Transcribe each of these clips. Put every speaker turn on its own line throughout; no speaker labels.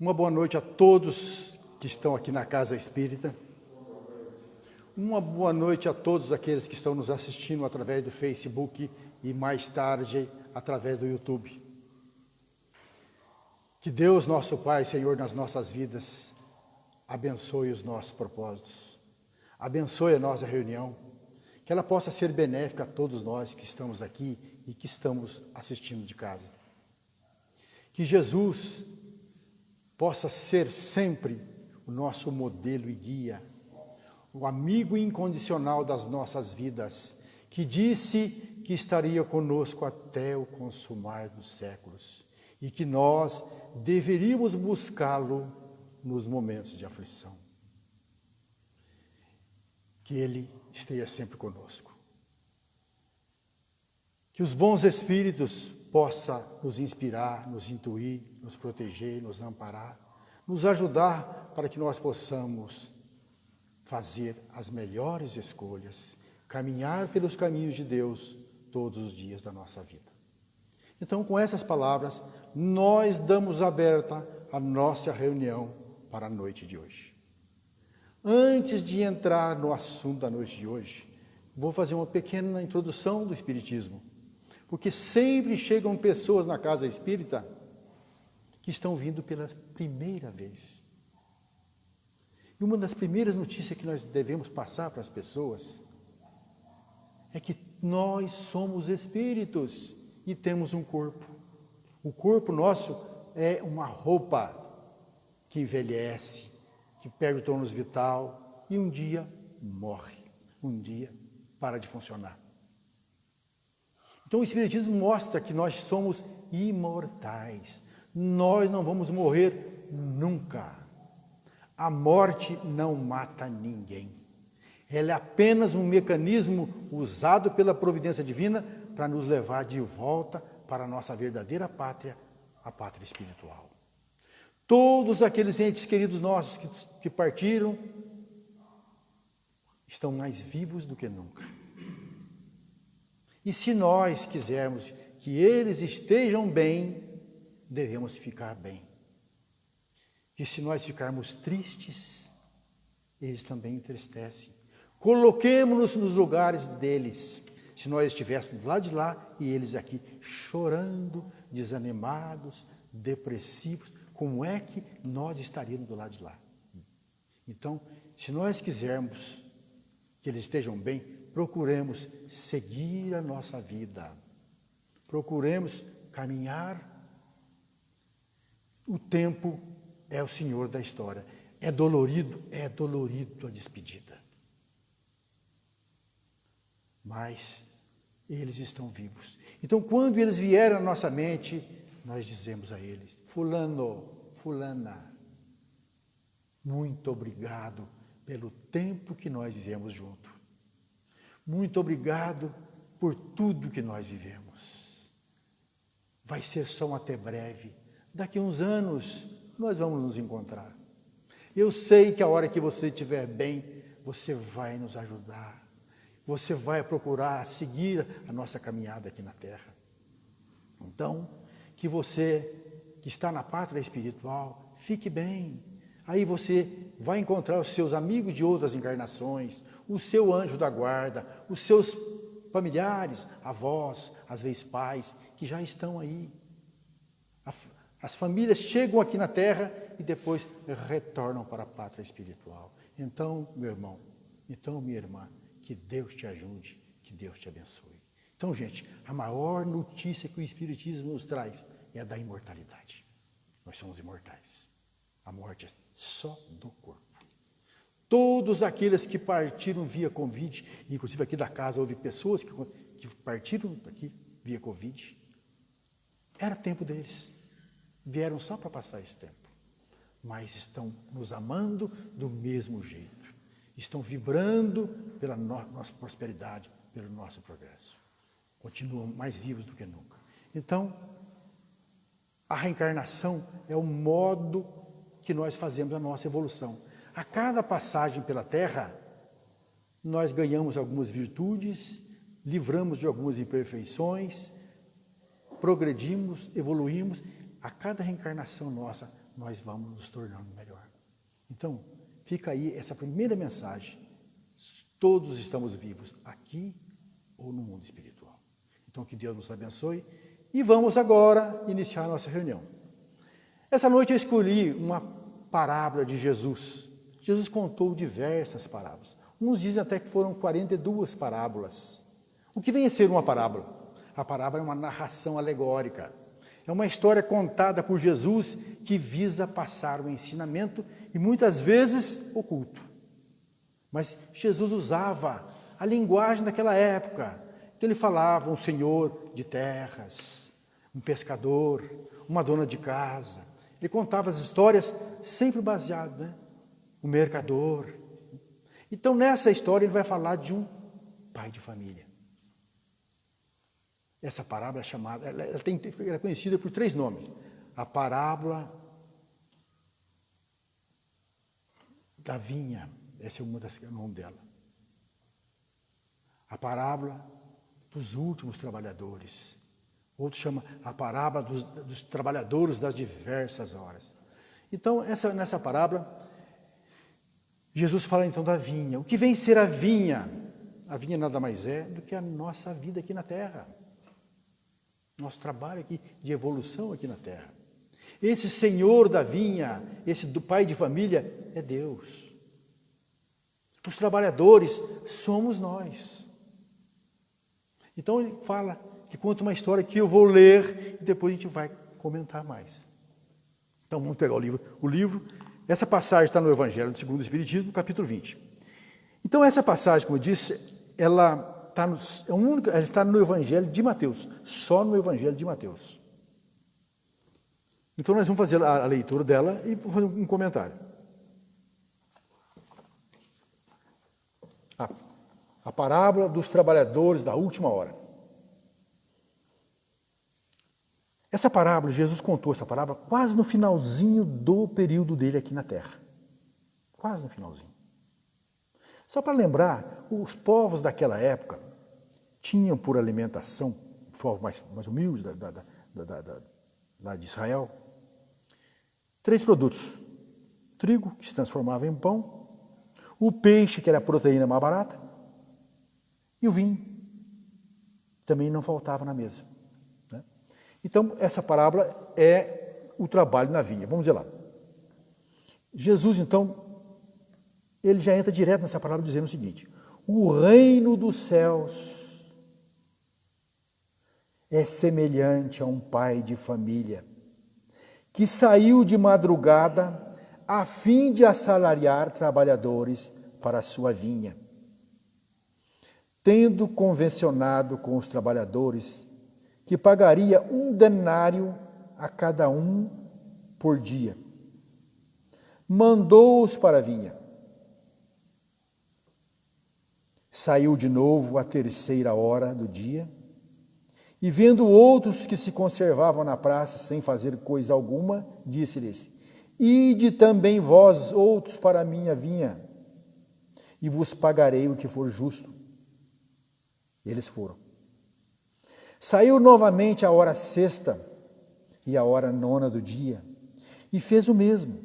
Uma boa noite a todos que estão aqui na Casa Espírita. Uma boa noite a todos aqueles que estão nos assistindo através do Facebook e mais tarde através do YouTube. Que Deus, nosso Pai, Senhor, nas nossas vidas, abençoe os nossos propósitos. Abençoe a nossa reunião. Que ela possa ser benéfica a todos nós que estamos aqui e que estamos assistindo de casa. Que Jesus possa ser sempre o nosso modelo e guia, o amigo incondicional das nossas vidas, que disse que estaria conosco até o consumar dos séculos e que nós deveríamos buscá-lo nos momentos de aflição. Que Ele esteja sempre conosco. Que os bons espíritos possam nos inspirar, nos intuir, nos proteger, nos amparar, nos ajudar para que nós possamos fazer as melhores escolhas, caminhar pelos caminhos de Deus todos os dias da nossa vida. Então, com essas palavras, nós damos aberta a nossa reunião para a noite de hoje. Antes de entrar no assunto da noite de hoje, vou fazer uma pequena introdução do Espiritismo, porque sempre chegam pessoas na Casa Espírita que estão vindo pela primeira vez. E uma das primeiras notícias que nós devemos passar para as pessoas é que nós somos espíritos e temos um corpo. O corpo nosso é uma roupa que envelhece, que perde o tônus vital e um dia morre, um dia para de funcionar. Então o Espiritismo mostra que nós somos imortais, nós não vamos morrer nunca. A morte não mata ninguém, ela é apenas um mecanismo usado pela providência divina para nos levar de volta para a nossa verdadeira pátria, a pátria espiritual. Todos aqueles entes queridos nossos que partiram estão mais vivos do que nunca. E se nós quisermos que eles estejam bem, devemos ficar bem. E se nós ficarmos tristes, eles também entristecem. Coloquemo-nos nos lugares deles. Se nós estivéssemos lá de lá e eles aqui chorando, desanimados, depressivos, como é que nós estaríamos do lado de lá? Então, se nós quisermos que eles estejam bem, procuremos seguir a nossa vida. Procuremos caminhar. O tempo é o Senhor da história. É dolorido a despedida. Mas eles estão vivos. Então, quando eles vierem à nossa mente, nós dizemos a eles: fulano, fulana, muito obrigado pelo tempo que nós vivemos junto. Muito obrigado por tudo que nós vivemos. Vai ser só um até breve. Daqui a uns anos, nós vamos nos encontrar. Eu sei que a hora que você estiver bem, você vai nos ajudar. Você vai procurar seguir a nossa caminhada aqui na Terra. Então, que você que está na pátria espiritual, fique bem. Aí você vai encontrar os seus amigos de outras encarnações, o seu anjo da guarda, os seus familiares, avós, às vezes pais, que já estão aí. As famílias chegam aqui na Terra e depois retornam para a pátria espiritual. Então, meu irmão, então, minha irmã, que Deus te ajude, que Deus te abençoe. Então, gente, a maior notícia que o Espiritismo nos traz é a da imortalidade. Nós somos imortais. A morte é só do corpo. Todos aqueles que partiram via Covid, inclusive aqui da casa houve pessoas que partiram aqui via Covid, era tempo deles. Vieram só para passar esse tempo. Mas estão nos amando do mesmo jeito. Estão vibrando pela nossa prosperidade, pelo nosso progresso. Continuam mais vivos do que nunca. Então, a reencarnação é o modo que nós fazemos a nossa evolução. A cada passagem pela Terra, nós ganhamos algumas virtudes, livramos de algumas imperfeições, progredimos, evoluímos. A cada reencarnação nossa, nós vamos nos tornando melhor. Então, fica aí essa primeira mensagem. Todos estamos vivos, aqui ou no mundo espiritual. Então, que Deus nos abençoe. E vamos agora iniciar a nossa reunião. Essa noite eu escolhi uma parábola de Jesus. Jesus contou diversas parábolas. Uns dizem até que foram 42 parábolas. O que vem a ser uma parábola? A parábola é uma narração alegórica. É uma história contada por Jesus que visa passar o ensinamento e muitas vezes oculto. Mas Jesus usava a linguagem daquela época. Então ele falava um senhor de terras, um pescador, uma dona de casa. Ele contava as histórias sempre baseado, um mercador. Então nessa história ele vai falar de um pai de família. Essa parábola é chamada, ela é conhecida por 3 nomes. A parábola da vinha, esse é o nome dela. A parábola dos últimos trabalhadores. Outro chama a parábola dos trabalhadores das diversas horas. Então, nessa parábola, Jesus fala então da vinha. O que vem ser a vinha? A vinha nada mais é do que a nossa vida aqui na terra. Nosso trabalho aqui de evolução aqui na terra. Esse senhor da vinha, esse do pai de família, é Deus. Os trabalhadores somos nós. Então ele fala, ele conta uma história que eu vou ler e depois a gente vai comentar mais. Então vamos pegar o livro. Essa passagem está no Evangelho segundo o Espiritismo, no capítulo 20. Então essa passagem, como eu disse, ela está no Evangelho de Mateus, só no Evangelho de Mateus. Então nós vamos fazer a leitura dela e fazer um comentário. A parábola dos trabalhadores da última hora. Essa parábola, Jesus contou essa parábola quase no finalzinho do período dele aqui na terra. Quase no finalzinho. Só para lembrar, os povos daquela época tinham por alimentação, os povos mais humildes lá de Israel, 3 produtos. Trigo, que se transformava em pão, o peixe, que era a proteína mais barata, e o vinho, também não faltava na mesa. Né? Então, essa parábola é o trabalho na vinha. Vamos dizer lá. Jesus, então, ele já entra direto nessa parábola dizendo o seguinte: o reino dos céus é semelhante a um pai de família que saiu de madrugada a fim de assalariar trabalhadores para a sua vinha. Tendo convencionado com os trabalhadores que pagaria 1 denário a cada um por dia, mandou-os para a vinha. Saiu de novo à 3ª hora do dia, e vendo outros que se conservavam na praça sem fazer coisa alguma, disse-lhes: ide também vós outros para a minha vinha, e vos pagarei o que for justo. Eles foram. Saiu novamente à hora 6ª e à hora 9ª do dia, e fez o mesmo.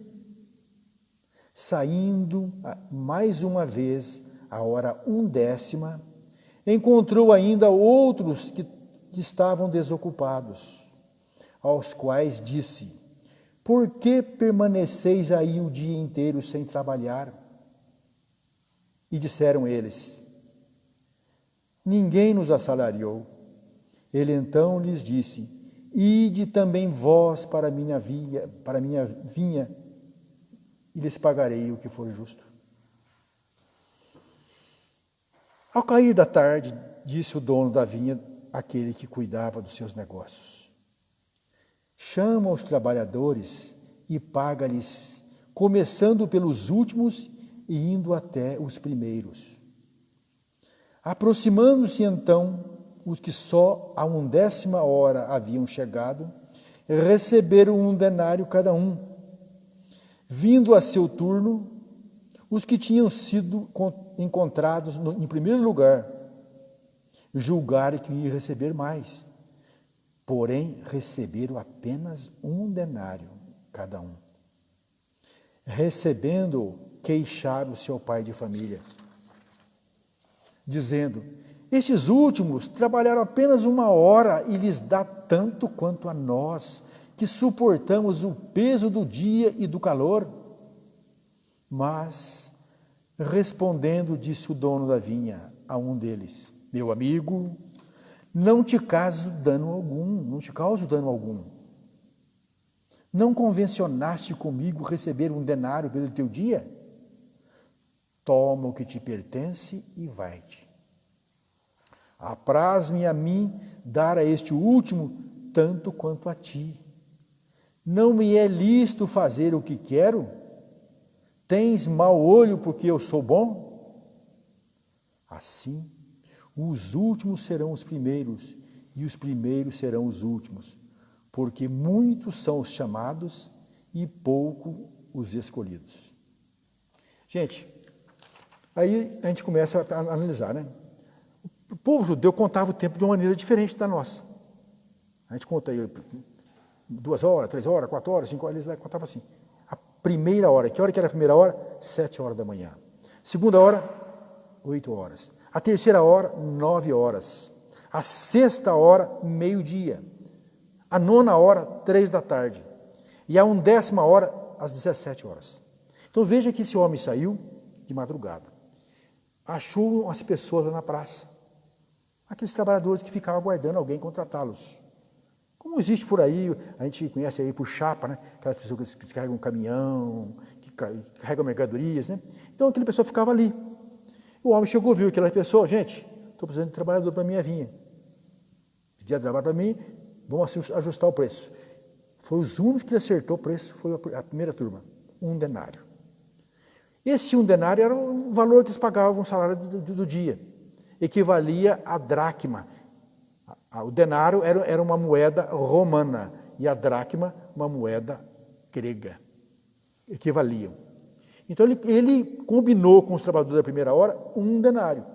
Saindo mais uma vez à hora 1/10, encontrou ainda outros que estavam desocupados, aos quais disse: por que permaneceis aí o dia inteiro sem trabalhar? E disseram eles: ninguém nos assalariou. Ele então lhes disse: ide também vós para a minha vinha, e lhes pagarei o que for justo. Ao cair da tarde, disse o dono da vinha àquele que cuidava dos seus negócios: chama os trabalhadores e paga-lhes, começando pelos últimos e indo até os primeiros. Aproximando-se então os que só à 1/10 hora haviam chegado, receberam 1 denário cada um. Vindo a seu turno, os que tinham sido encontrados em primeiro lugar, julgaram que iam receber mais, porém receberam apenas 1 denário cada um. recebendo-o, queixaram o seu pai de família, dizendo: estes últimos trabalharam apenas 1 hora e lhes dá tanto quanto a nós, que suportamos o peso do dia e do calor. Mas, respondendo, disse o dono da vinha a um deles: meu amigo, não te causo dano algum. Não convencionaste comigo receber 1 denário pelo teu dia? Toma o que te pertence e vai-te. Apraz-me a mim dar a este último tanto quanto a ti. Não me é lícito fazer o que quero? Tens mau olho porque eu sou bom? Assim, os últimos serão os primeiros, e os primeiros serão os últimos, porque muitos são os chamados e pouco os escolhidos. Gente, aí a gente começa a analisar, né? O povo judeu contava o tempo de uma maneira diferente da nossa. A gente conta aí 2 horas, 3 horas, 4 horas, 5 horas, eles contavam assim. A primeira hora, que hora que era a primeira hora? 7 horas da manhã. Segunda hora, 8 horas. A terceira hora, 9 horas. A sexta hora, meio-dia. A 9ª hora, 3 da tarde. E a 10ª hora, às 17 horas. Então veja que esse homem saiu de madrugada. Achou as pessoas lá na praça. Aqueles trabalhadores que ficavam aguardando alguém contratá-los. Como existe por aí, a gente conhece aí por chapa, né? Aquelas pessoas que carregam um caminhão, que carregam mercadorias, né? Então aquela pessoa ficava ali. O homem chegou, viu aquela pessoa: gente, estou precisando de trabalhador para a minha vinha. Pedia trabalho para mim, vamos ajustar o preço. Foi os únicos que acertou o preço, foi a primeira turma, 1 denário. Esse 1 denário era o valor que eles pagavam, o salário do dia. Equivalia a dracma. O denário era uma moeda romana e a dracma uma moeda grega. Equivaliam. Então ele combinou com os trabalhadores da primeira hora 1 denário.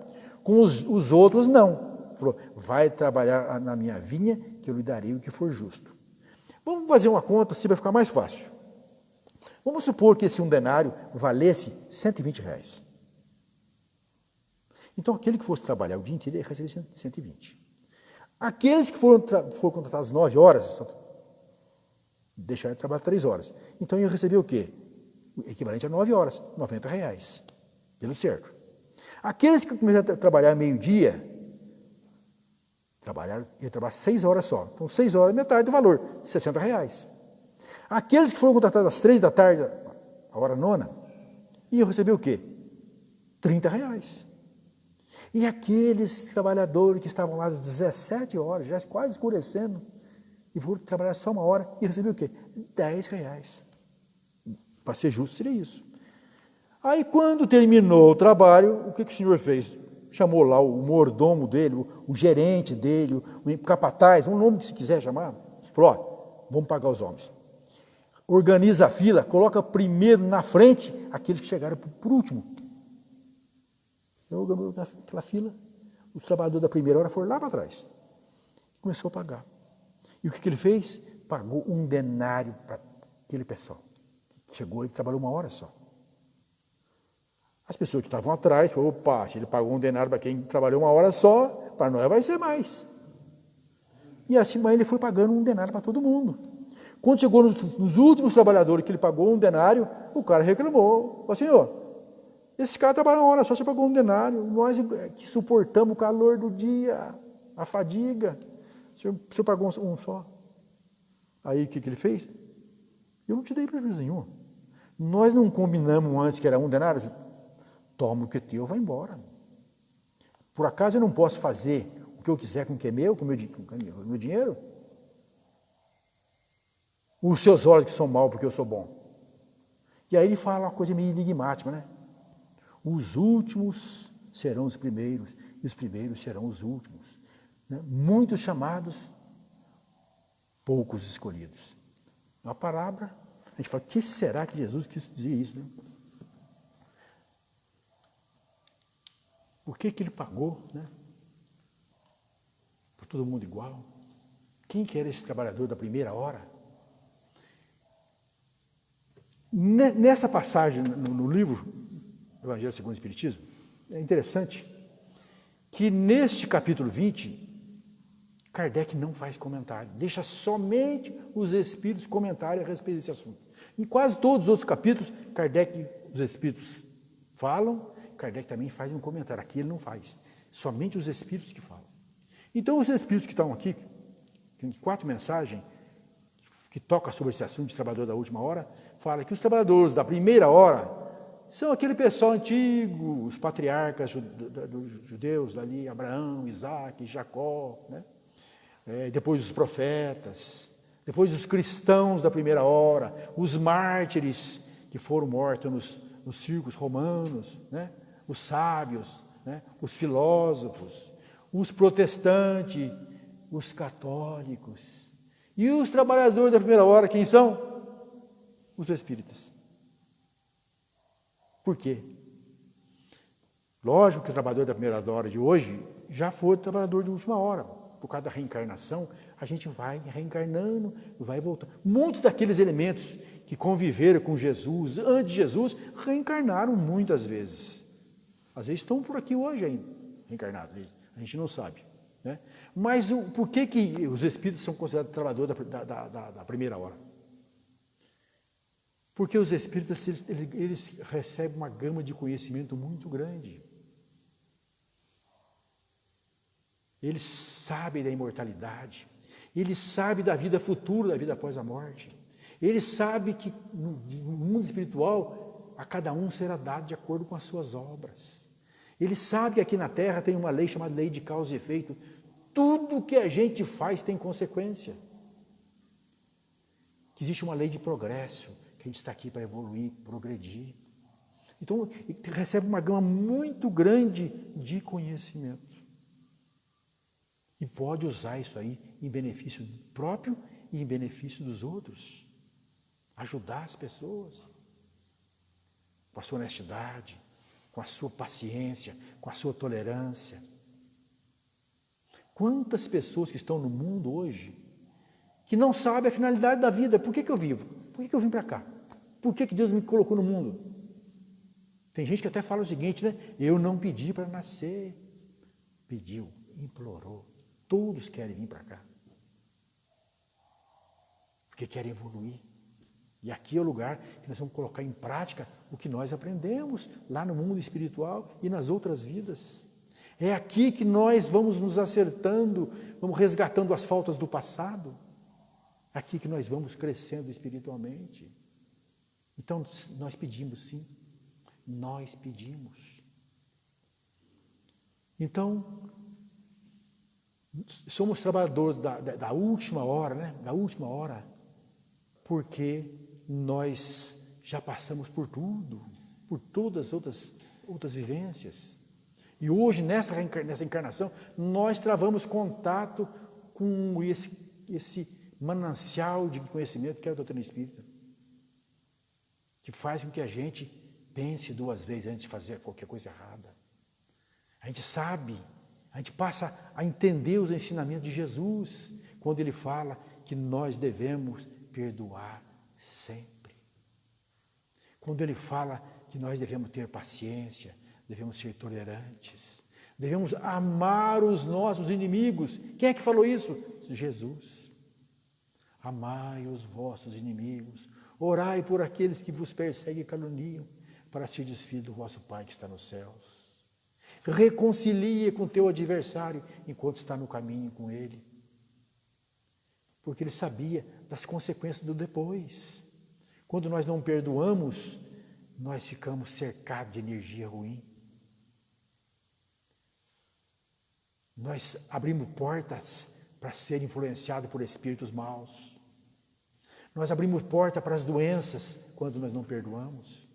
Com os outros não. Falou: vai trabalhar na minha vinha que eu lhe darei o que for justo. Vamos fazer uma conta assim vai ficar mais fácil. Vamos supor que esse 1 denário valesse R$120. Então aquele que fosse trabalhar o dia inteiro ia receber 120. Aqueles que foram contratados às 9 horas, deixaram de trabalhar 3 horas. Então iam receber o quê? O equivalente a 9 horas, R$90. Pelo certo. Aqueles que começaram a trabalhar meio-dia, iam trabalhar 6 horas só. Então 6 horas, metade do valor, R$60. Aqueles que foram contratados às 3 da tarde, a hora 9ª, iam receber o quê? R$30. E aqueles trabalhadores que estavam lá às 17 horas, já quase escurecendo, e foram trabalhar só 1 hora, e receber o quê? R$10. Para ser justo, seria isso. Aí, quando terminou o trabalho, o que o senhor fez? Chamou lá o mordomo dele, o gerente dele, o capataz, um nome que se quiser chamar. Falou: ó, vamos pagar os homens. Organiza a fila, coloca primeiro na frente aqueles que chegaram por último. Organizou aquela fila, os trabalhadores da primeira hora foram lá para trás. Começou a pagar. E o que ele fez? Pagou 1 denário para aquele pessoal. Chegou e trabalhou 1 hora só. As pessoas que estavam atrás falaram: opa, se ele pagou 1 denário para quem trabalhou 1 hora só, para nós vai ser mais. E assim, mas ele foi pagando 1 denário para todo mundo. Quando chegou nos últimos trabalhadores que ele pagou 1 denário, o cara reclamou: ó, senhor, esse cara trabalha 1 hora só, você pagou 1 denário. Nós que suportamos o calor do dia, a fadiga, o senhor pagou um só. Aí o que ele fez? Eu não te dei prejuízo nenhum. Nós não combinamos antes que era 1 denário? Toma o que é teu, vai embora. Por acaso eu não posso fazer o que eu quiser com o que é meu, com o meu dinheiro? Os seus olhos que são maus porque eu sou bom. E aí ele fala uma coisa meio enigmática, né? Os últimos serão os primeiros, e os primeiros serão os últimos. Né? Muitos chamados, poucos escolhidos. Na palavra, a gente fala: que será que Jesus quis dizer isso? Né? Por que ele pagou, né? Para todo mundo igual? Quem que era esse trabalhador da primeira hora? Nessa passagem no livro Evangelho segundo o Espiritismo, é interessante que neste capítulo 20, Kardec não faz comentário, deixa somente os espíritos comentarem a respeito desse assunto. Em quase todos os outros capítulos, Kardec, os espíritos falam, Kardec também faz um comentário. Aqui ele não faz, somente os espíritos que falam. Então os espíritos que estão aqui, tem 4 mensagens que tocam sobre esse assunto de trabalhador da última hora, fala que os trabalhadores da primeira hora são aquele pessoal antigo, os patriarcas dos judeus, dali, Abraão, Isaac, Jacó, né? Depois os profetas, depois os cristãos da primeira hora, os mártires que foram mortos nos circos romanos, né? Os sábios, né? Os filósofos, os protestantes, os católicos. E os trabalhadores da primeira hora, quem são? Os espíritas. Por quê? Lógico que o trabalhador da primeira hora de hoje já foi trabalhador de última hora. Por causa da reencarnação, a gente vai reencarnando, vai voltando. Muitos daqueles elementos que conviveram com Jesus, antes de Jesus, reencarnaram muitas vezes. Às vezes estão por aqui hoje ainda, reencarnados, a gente não sabe. Né? Mas por que os espíritos são considerados trabalhadores da primeira hora? Porque os espíritas, eles recebem uma gama de conhecimento muito grande. Eles sabem da imortalidade, eles sabem da vida futura, da vida após a morte. Eles sabem que no mundo espiritual, a cada um será dado de acordo com as suas obras. Eles sabem que aqui na Terra tem uma lei chamada lei de causa e efeito. Tudo que a gente faz tem consequência. Que existe uma lei de progresso, que a gente está aqui para evoluir, progredir. Então, recebe uma gama muito grande de conhecimento. E pode usar isso aí em benefício próprio e em benefício dos outros. Ajudar as pessoas. Com a sua honestidade, com a sua paciência, com a sua tolerância. Quantas pessoas que estão no mundo hoje, que não sabem a finalidade da vida. Por que eu vivo? Por que eu vim para cá? Por que Deus me colocou no mundo? Tem gente que até fala o seguinte, né? Eu não pedi para nascer. Pediu, implorou. Todos querem vir para cá. Porque querem evoluir. E aqui é o lugar que nós vamos colocar em prática o que nós aprendemos lá no mundo espiritual e nas outras vidas. É aqui que nós vamos nos acertando, vamos resgatando as faltas do passado. Aqui que nós vamos crescendo espiritualmente. Então, nós pedimos sim. Nós pedimos. Então, somos trabalhadores da última hora, né? Da última hora, porque nós já passamos por tudo, por todas as outras vivências. E hoje, nessa encarnação, nós travamos contato com esse manancial de conhecimento que é a doutrina espírita, que faz com que a gente pense 2 vezes antes de fazer qualquer coisa errada. A gente sabe, a gente passa a entender os ensinamentos de Jesus, quando ele fala que nós devemos perdoar sempre. Quando ele fala que nós devemos ter paciência, devemos ser tolerantes, devemos amar os nossos inimigos. Quem é que falou isso? Jesus. Amai os vossos inimigos, orai por aqueles que vos perseguem e caluniam, para ser desfilho do vosso Pai que está nos céus. Reconcilie com teu adversário enquanto está no caminho com ele. Porque ele sabia das consequências do depois. Quando nós não perdoamos, nós ficamos cercados de energia ruim. Nós abrimos portas para ser influenciados por espíritos maus. Nós abrimos porta para as doenças quando nós não perdoamos.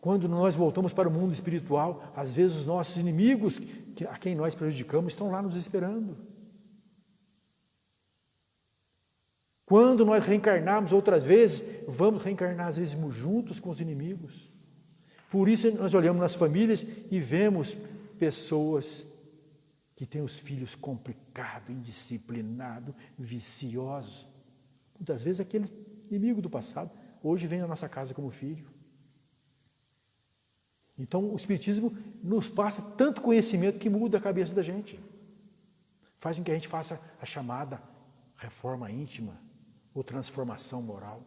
Quando nós voltamos para o mundo espiritual, às vezes os nossos inimigos, a quem nós prejudicamos, estão lá nos esperando. Quando nós reencarnarmos outras vezes, vamos reencarnar às vezes juntos com os inimigos. Por isso nós olhamos nas famílias e vemos pessoas que têm os filhos complicados, indisciplinados, viciosos. Muitas vezes aquele inimigo do passado, hoje vem à nossa casa como filho. Então o Espiritismo nos passa tanto conhecimento que muda a cabeça da gente. Faz com que a gente faça a chamada reforma íntima ou transformação moral.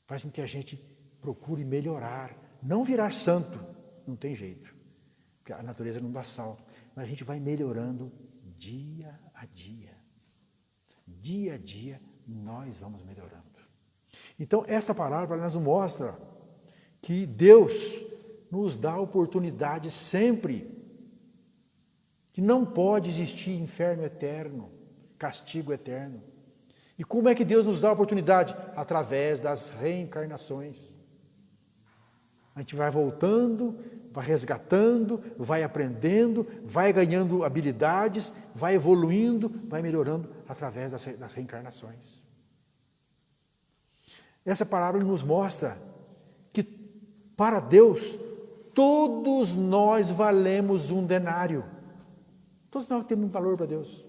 Faz com que a gente procure melhorar, não virar santo, não tem jeito, porque a natureza não dá salto, mas a gente vai melhorando dia a dia. Dia a dia nós vamos melhorando. Então essa palavra nos mostra que Deus nos dá oportunidade sempre, que não pode existir inferno eterno, castigo eterno. E como é que Deus nos dá a oportunidade? Através das reencarnações. A gente vai voltando, vai resgatando, vai aprendendo, vai ganhando habilidades, vai evoluindo, vai melhorando através das reencarnações. Essa palavra nos mostra que para Deus, todos nós valemos um denário. Todos nós temos um valor para Deus.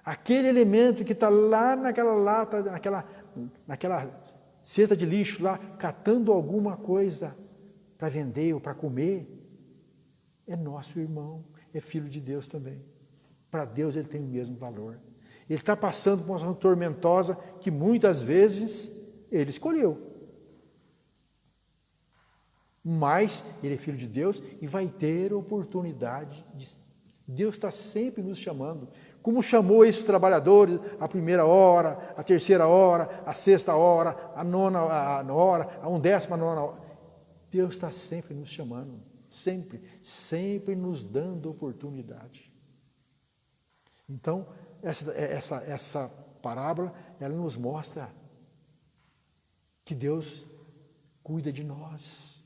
Aquele elemento que está lá naquela lata, naquela cesta de lixo lá, catando alguma coisa para vender ou para comer, é nosso irmão, é filho de Deus também. Para Deus ele tem o mesmo valor. Ele está passando por uma situação tormentosa que muitas vezes ele escolheu. Mas ele é filho de Deus e vai ter oportunidade de... Deus está sempre nos chamando. Como chamou esses trabalhadores a primeira hora, a terceira hora, a sexta hora, a nona hora, a 19ª hora. Deus está sempre nos chamando, sempre nos dando oportunidade. Então, essa parábola, ela nos mostra que Deus cuida de nós.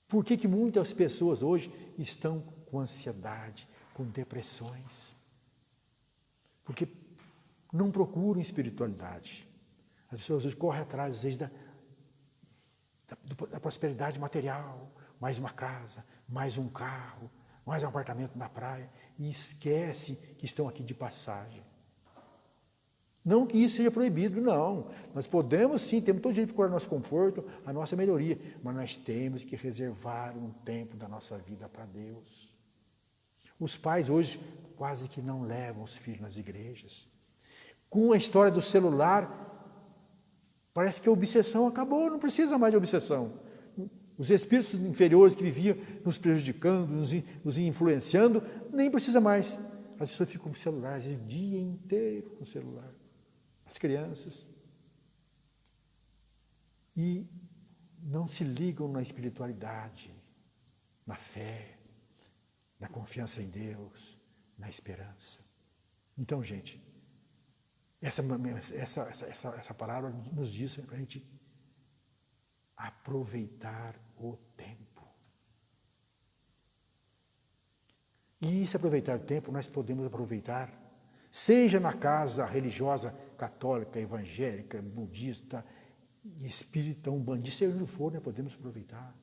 Por que muitas pessoas hoje estão com ansiedade, com depressões? Porque não procuram espiritualidade. As pessoas hoje correm atrás, às vezes, da prosperidade material, mais uma casa, mais um carro, mais um apartamento na praia, e esquece que estão aqui de passagem. Não que isso seja proibido, não. Nós podemos sim, temos todo o direito de procurar nosso conforto, a nossa melhoria, mas nós temos que reservar um tempo da nossa vida para Deus. Os pais hoje quase que não levam os filhos nas igrejas. Com a história do celular, parece que a obsessão acabou, não precisa mais de obsessão. Os espíritos inferiores que viviam nos prejudicando, nos influenciando, nem precisa mais. As pessoas ficam com o celular, às vezes o dia inteiro com o celular. As crianças. E não se ligam na espiritualidade, na fé, na confiança em Deus, na esperança. Então, gente, essa palavra nos diz para a gente aproveitar o tempo. E se aproveitar o tempo, nós podemos aproveitar, seja na casa religiosa, católica, evangélica, budista, espírita, umbandista, seja onde for, nós podemos aproveitar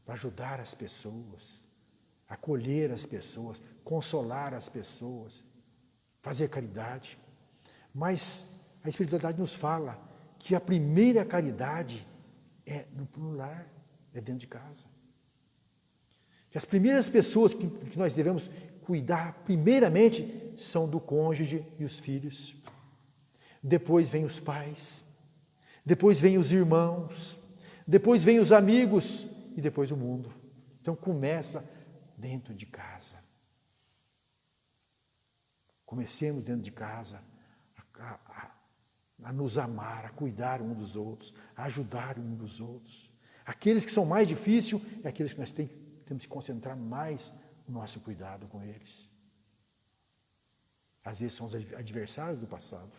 para ajudar as pessoas, acolher as pessoas, consolar as pessoas, fazer caridade. Mas a espiritualidade nos fala que a primeira caridade é no lar, é dentro de casa. Que as primeiras pessoas que nós devemos cuidar, primeiramente, são do cônjuge e os filhos. Depois vem os pais, depois vem os irmãos, depois vem os amigos e depois o mundo. Então começa dentro de casa. Comecemos dentro de casa a nos amar, a cuidar um dos outros, a ajudar um dos outros. Aqueles que são mais difíceis é aqueles que nós temos que concentrar mais o nosso cuidado com eles. Às vezes são os adversários do passado.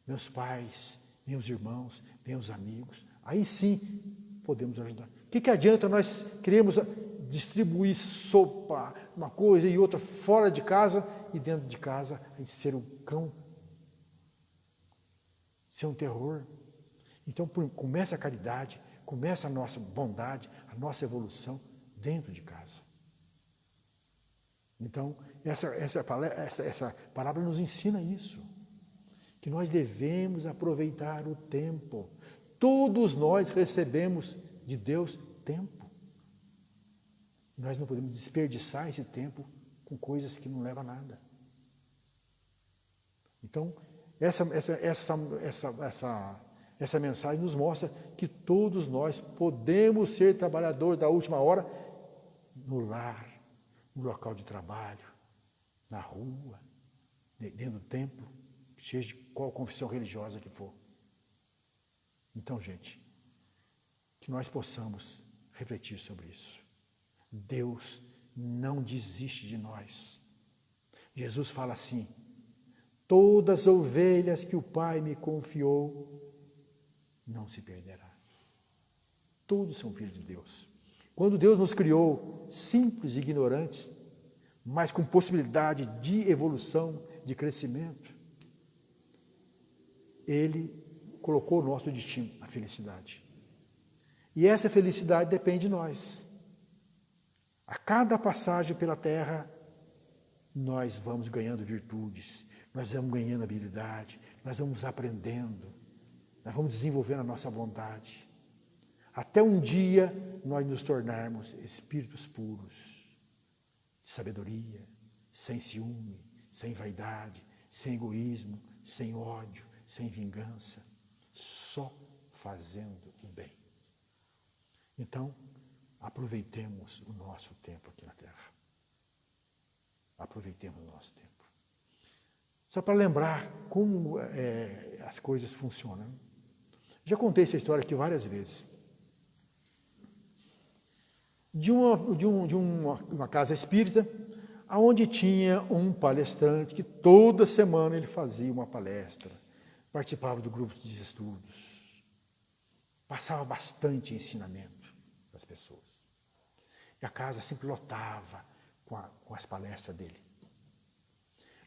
Meus pais, meus irmãos, meus amigos, aí sim podemos ajudar. O que adianta nós queremos distribuir sopa, uma coisa e outra fora de casa e dentro de casa a gente ser um cão, ser um terror? Então começa a caridade, começa a nossa bondade, a nossa evolução dentro de casa. Então, essa palavra nos ensina isso, que nós devemos aproveitar o tempo. Todos nós recebemos de Deus tempo. Nós não podemos desperdiçar esse tempo com coisas que não levam a nada. Então, essa mensagem nos mostra que todos nós podemos ser trabalhadores da última hora no lar, no local de trabalho, na rua, dentro do templo, seja de qual confissão religiosa que for. Então, gente, que nós possamos refletir sobre isso. Deus não desiste de nós. Jesus fala assim: todas as ovelhas que o Pai me confiou não se perderá. Todos são filhos de Deus. Quando Deus nos criou simples e ignorantes, mas com possibilidade de evolução, de crescimento, Ele colocou o nosso destino, a felicidade. E essa felicidade depende de nós. A cada passagem pela terra, nós vamos ganhando virtudes, nós vamos ganhando habilidade, nós vamos aprendendo, nós vamos desenvolvendo a nossa vontade. Até um dia nós nos tornarmos espíritos puros, de sabedoria, sem ciúme, sem vaidade, sem egoísmo, sem ódio, sem vingança, só fazendo o bem. Então, aproveitemos o nosso tempo aqui na Terra. Aproveitemos o nosso tempo. Só para lembrar como as coisas funcionam. Já contei essa história aqui várias vezes. De uma casa espírita, onde tinha um palestrante que toda semana ele fazia uma palestra, participava do grupo de estudos, passava bastante ensinamento das pessoas. E a casa sempre lotava com as palestras dele.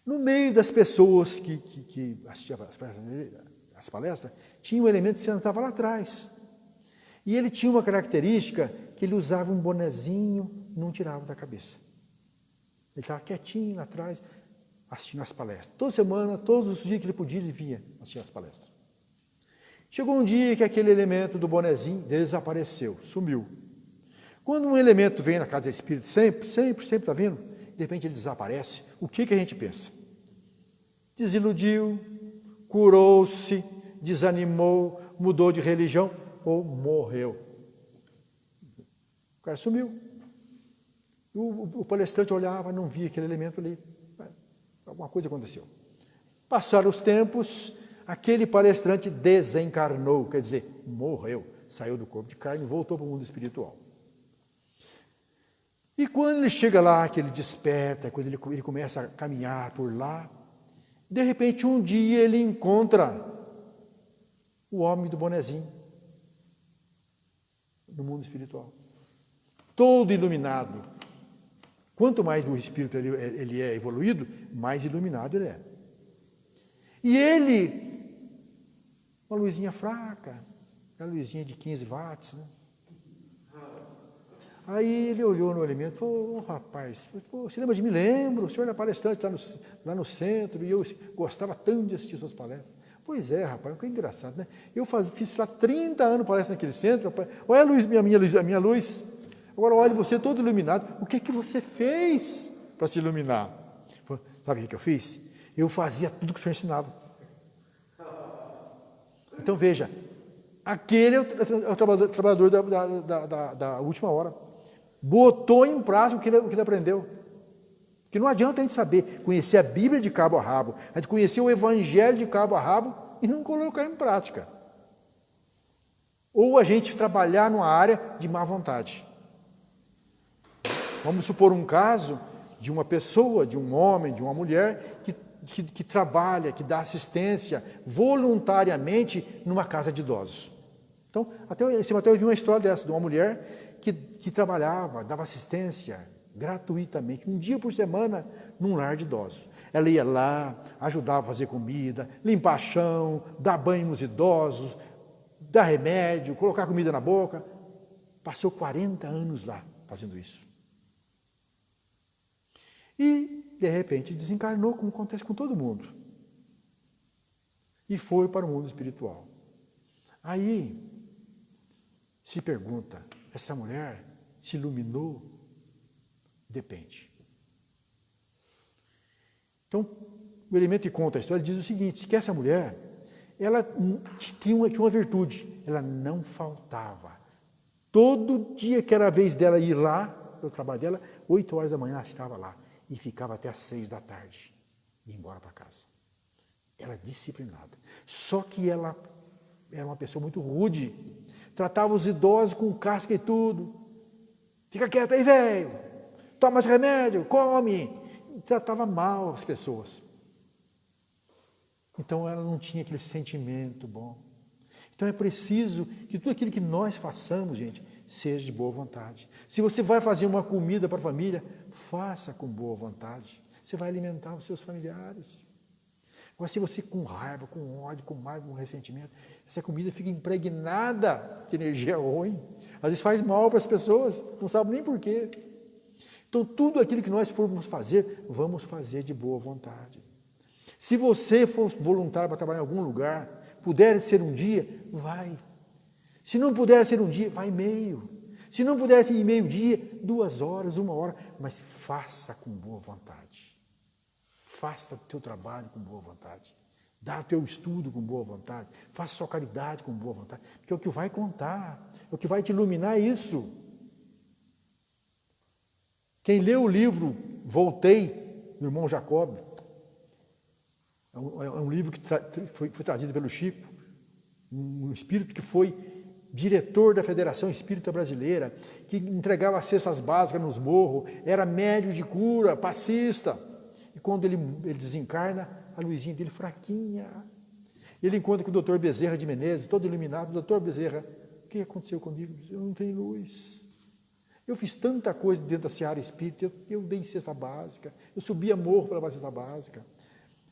No meio das pessoas que assistiam as palestras, tinha um elemento que sentava lá atrás. E ele tinha uma característica que ele usava um bonezinho, não tirava da cabeça. Ele estava quietinho lá atrás, assistindo as palestras. Toda semana, todos os dias que ele podia, ele vinha assistir as palestras. Chegou um dia que aquele elemento do bonezinho desapareceu, sumiu. Quando um elemento vem na casa espírita, sempre está vindo, de repente ele desaparece, o que a gente pensa? Desiludiu, curou-se, desanimou, mudou de religião ou morreu. O cara sumiu. O palestrante olhava, não via aquele elemento ali. Alguma coisa aconteceu. Passaram os tempos, aquele palestrante desencarnou, quer dizer, morreu, saiu do corpo de carne e voltou para o mundo espiritual. E quando ele chega lá, que ele desperta, quando ele começa a caminhar por lá, de repente um dia ele encontra o homem do bonezinho no mundo espiritual. Todo iluminado. Quanto mais o espírito ele é evoluído, mais iluminado ele é. E ele, uma luzinha fraca, uma luzinha de 15 watts, né? Aí ele olhou no elemento e falou: rapaz, você lembra de mim? Lembro, o senhor era palestrante lá no centro e eu gostava tanto de assistir suas palestras. Pois é, rapaz, que engraçado, né? Eu fiz lá 30 anos palestra naquele centro, rapaz. Olha a luz, a minha luz. Agora olhe você todo iluminado. O que você fez para se iluminar? Sabe o que eu fiz? Eu fazia tudo que o senhor ensinava. Então veja, aquele é o trabalhador da última hora. Botou em prática o que ele aprendeu. Porque não adianta a gente saber, conhecer a Bíblia de cabo a rabo, a gente conhecer o Evangelho de cabo a rabo e não colocar em prática. Ou a gente trabalhar numa área de má vontade. Vamos supor um caso de uma pessoa, de um homem, de uma mulher que trabalha, que dá assistência voluntariamente numa casa de idosos. Então, até eu vi uma história dessa, de uma mulher que trabalhava, dava assistência gratuitamente, um dia por semana, num lar de idosos. Ela ia lá, ajudava a fazer comida, limpar chão, dar banho nos idosos, dar remédio, colocar comida na boca. Passou 40 anos lá fazendo isso. E, de repente, desencarnou, como acontece com todo mundo. E foi para o mundo espiritual. Aí, se pergunta, essa mulher se iluminou? Depende. Então, o elemento que conta a história diz o seguinte, que essa mulher, ela tinha uma virtude, ela não faltava. Todo dia que era a vez dela ir lá, o trabalho dela, 8 horas da manhã ela estava lá, e ficava até às 6 da tarde, e ia embora para casa. Ela disciplinada. Só que ela era uma pessoa muito rude, tratava os idosos com casca e tudo. Fica quieto aí, velho, toma esse remédio, come. Tratava mal as pessoas. Então ela não tinha aquele sentimento bom. Então é preciso que tudo aquilo que nós façamos, gente, seja de boa vontade. Se você vai fazer uma comida para a família, faça com boa vontade. Você vai alimentar os seus familiares. Agora, se você com raiva, com ódio, com mágoa, com ressentimento, essa comida fica impregnada de energia ruim. Às vezes faz mal para as pessoas, não sabe nem por quê. Então, tudo aquilo que nós formos fazer, vamos fazer de boa vontade. Se você for voluntário para trabalhar em algum lugar, puder ser um dia, vai. Se não puder ser um dia, vai meio. Se não puder ser em meio-dia, 2 horas, 1 hora, mas faça com boa vontade. Faça o teu trabalho com boa vontade. Dá o teu estudo com boa vontade. Faça a sua caridade com boa vontade. Porque é o que vai contar, é o que vai te iluminar isso. Quem leu o livro Voltei, do irmão Jacob, é um livro que foi trazido pelo Chico, um espírito que foi diretor da Federação Espírita Brasileira, que entregava cestas básicas nos morros, era médium de cura, passista. E quando ele desencarna, a luzinha dele fraquinha. Ele encontra com o doutor Bezerra de Menezes, todo iluminado. Doutor Bezerra, o que aconteceu comigo? Eu não tenho luz. Eu fiz tanta coisa dentro da seara espírita, eu dei cesta básica, eu subia morro para levar cesta básica,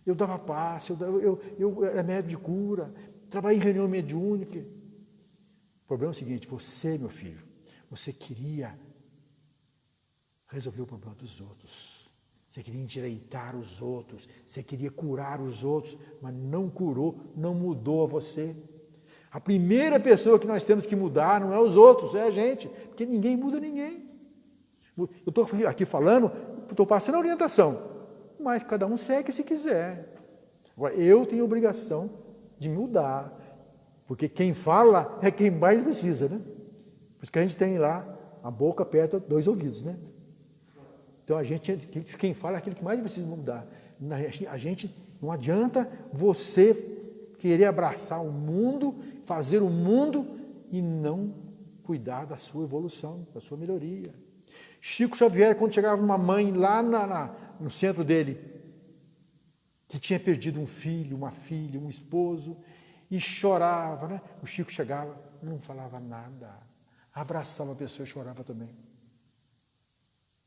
eu dava passe, eu era médium de cura, trabalhei em reunião mediúnica. O problema é o seguinte, você, meu filho, você queria resolver o problema dos outros, você queria endireitar os outros, você queria curar os outros, mas não curou, não mudou a você. A primeira pessoa que nós temos que mudar não é os outros, é a gente, porque ninguém muda ninguém. Eu estou aqui falando, estou passando a orientação, mas cada um segue se quiser. Agora, eu tenho a obrigação de mudar, porque quem fala é quem mais precisa, né? Por isso que a gente tem lá a boca perto dos 2 ouvidos, né? Então, quem fala é aquele que mais precisa mudar. A gente, não adianta você querer abraçar o mundo, fazer o mundo e não cuidar da sua evolução, da sua melhoria. Chico Xavier, quando chegava uma mãe lá no centro dele, que tinha perdido um filho, uma filha, um esposo, e chorava, né? O Chico chegava, não falava nada, abraçava a pessoa e chorava também.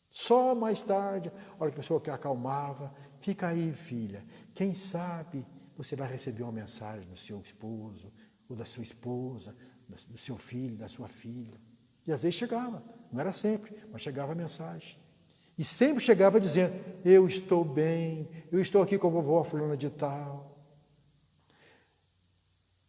Só mais tarde, a hora que a pessoa acalmava, fica aí, filha, quem sabe você vai receber uma mensagem do seu esposo, ou da sua esposa, do seu filho, da sua filha. E às vezes chegava, não era sempre, mas chegava a mensagem. E sempre chegava dizendo, eu estou bem, eu estou aqui com a vovó fulana de tal.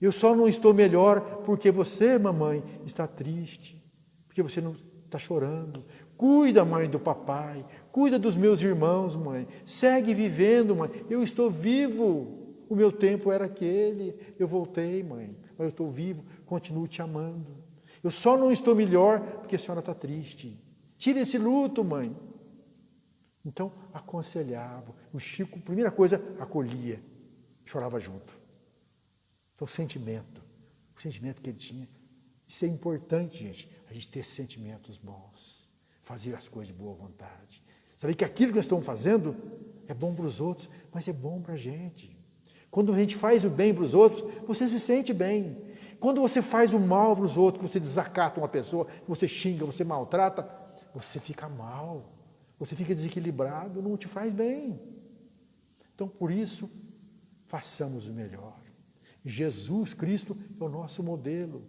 Eu só não estou melhor porque você, mamãe, está triste, porque você não está chorando. Cuida, mãe, do papai, cuida dos meus irmãos, mãe. Segue vivendo, mãe. Eu estou vivo. O meu tempo era aquele. Eu voltei, mãe. Mas eu estou vivo, continuo te amando. Eu só não estou melhor porque a senhora está triste. Tira esse luto, mãe. Então, aconselhava. O Chico, primeira coisa, acolhia. Chorava junto. Então, o sentimento que ele tinha. Isso é importante, gente. A gente ter sentimentos bons. Fazer as coisas de boa vontade. Saber que aquilo que nós estamos fazendo é bom para os outros, mas é bom para a gente. Quando a gente faz o bem para os outros, você se sente bem. Quando você faz o mal para os outros, que você desacata uma pessoa, você xinga, você maltrata, você fica mal. Você fica desequilibrado, não te faz bem. Então, por isso, façamos o melhor. Jesus Cristo é o nosso modelo.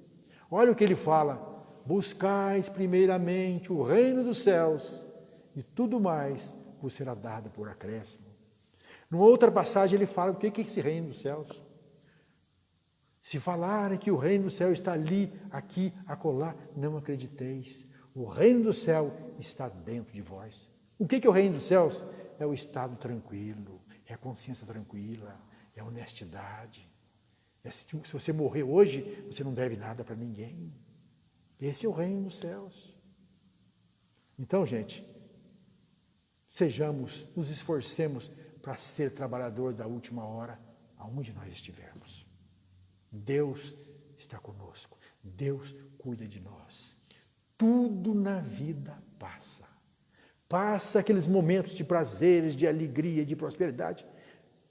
Olha o que ele fala. Buscais primeiramente o reino dos céus e tudo mais vos será dada por acréscimo. Numa outra passagem ele fala o que é esse reino dos céus. Se falarem que o reino do céu está ali, aqui, acolá, não acrediteis. O reino do céu está dentro de vós. O que é o reino dos céus? É o estado tranquilo, é a consciência tranquila, é a honestidade. Se você morrer hoje, você não deve nada para ninguém. Esse é o reino dos céus. Então, gente, nos esforcemos para ser trabalhador da última hora, aonde nós estivermos. Deus está conosco, Deus cuida de nós. Tudo na vida passa. Passa aqueles momentos de prazeres, de alegria, de prosperidade,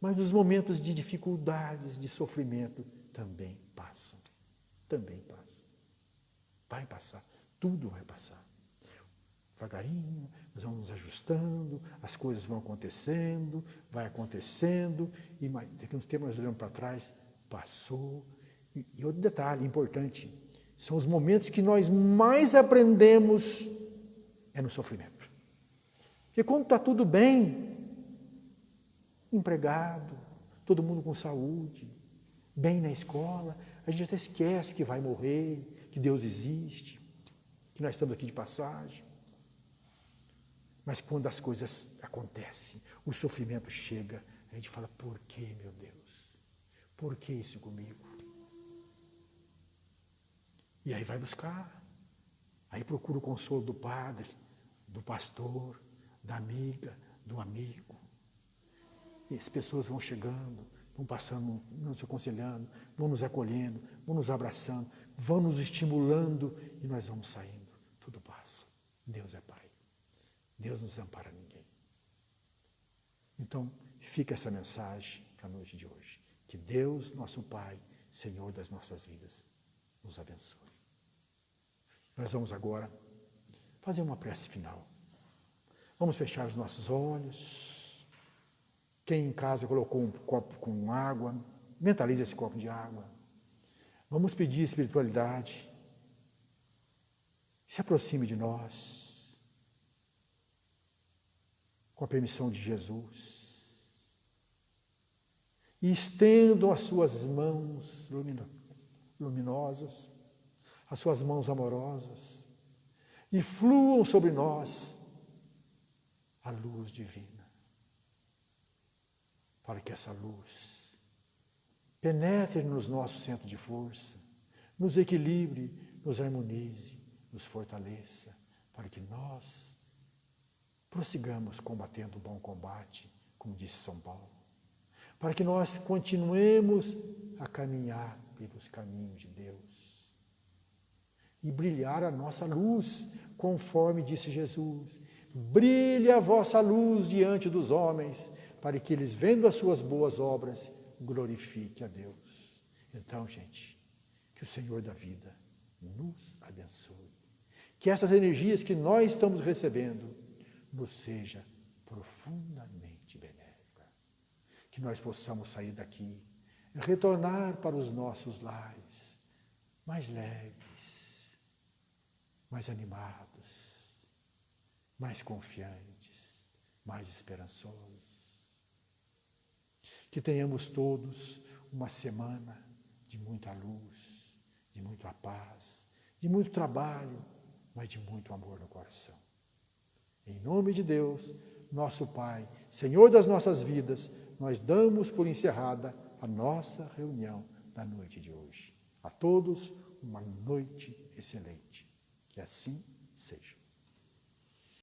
mas os momentos de dificuldades, de sofrimento também passam. Também passam. Vai passar, tudo vai passar. Devagarinho, nós vamos nos ajustando, as coisas vão acontecendo, vai acontecendo, e daqui a uns tempos nós olhamos para trás, passou. E outro detalhe importante, são os momentos que nós mais aprendemos é no sofrimento. Porque quando está tudo bem, empregado, todo mundo com saúde, bem na escola, a gente até esquece que vai morrer, que Deus existe, que nós estamos aqui de passagem. Mas quando as coisas acontecem, o sofrimento chega, a gente fala, por que, meu Deus? Por que isso comigo? E aí vai buscar, aí procura o consolo do padre, do pastor, da amiga, do amigo. E as pessoas vão chegando, vão passando, nos aconselhando, vão nos acolhendo, vão nos abraçando, vão nos estimulando e nós vamos saindo. Tudo passa. Deus é Pai. Deus não desampara ninguém. Então, fica essa mensagem para a noite de hoje. Que Deus, nosso Pai, Senhor das nossas vidas, nos abençoe. Nós vamos agora fazer uma prece final. Vamos fechar os nossos olhos. Quem em casa colocou um copo com água, mentalize esse copo de água. Vamos pedir espiritualidade. Se aproxime de nós. Com a permissão de Jesus. E estendam as suas mãos luminosas, as suas mãos amorosas, e fluam sobre nós a luz divina, para que essa luz penetre nos nossos centros de força, nos equilibre, nos harmonize, nos fortaleça, para que nós prossigamos combatendo o bom combate, como disse São Paulo, para que nós continuemos a caminhar pelos caminhos de Deus e brilhar a nossa luz, conforme disse Jesus. Brilhe a vossa luz diante dos homens, para que eles, vendo as suas boas obras, glorifiquem a Deus. Então, gente, que o Senhor da vida nos abençoe. Que essas energias que nós estamos recebendo nos seja profundamente benéfica. Que nós possamos sair daqui, retornar para os nossos lares mais leves, mais animados, mais confiantes, mais esperançosos. Que tenhamos todos uma semana de muita luz, de muita paz, de muito trabalho, mas de muito amor no coração. Em nome de Deus, nosso Pai, Senhor das nossas vidas, nós damos por encerrada a nossa reunião da noite de hoje. A todos, uma noite excelente. Que assim seja.